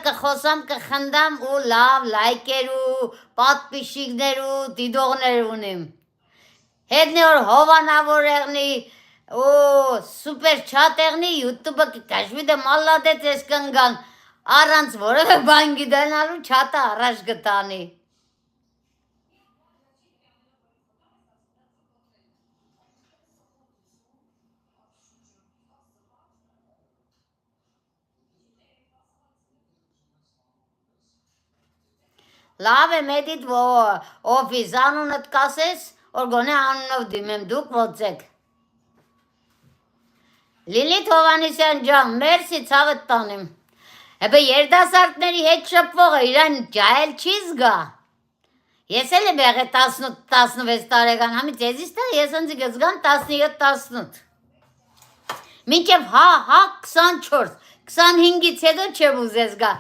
կխոսամ, կխնդամ ու լավ լայքեր ու պատպիշիկներ ու դիդողներ ունիմ։ Հետնի որ հովանավոր եղնի ու սուպեր չատ եղնի YouTube-ը կկաշվի դե մալադեց ես կնգան առանց որևէ բան գիտենալու չատը առաջ գտանի։ Լավ է մեդիտ օֆիս անունդ կասես, որ գոնե անունով դիմեմ, դուք ոցեք։ Լիլիթ Հովանեսյան ջան, մերսի ցավդ տանեմ։ Հետո երիտասարդների հետ շփվողը իրան ջահել չի զգա։ Ես էլ եմ եղել 18-16 տարեկան, համից եզից տեղ ես ընձի գզգամ 17-18։ Մինչև հա 24, 25-ից հետո չեմ ուզես գա,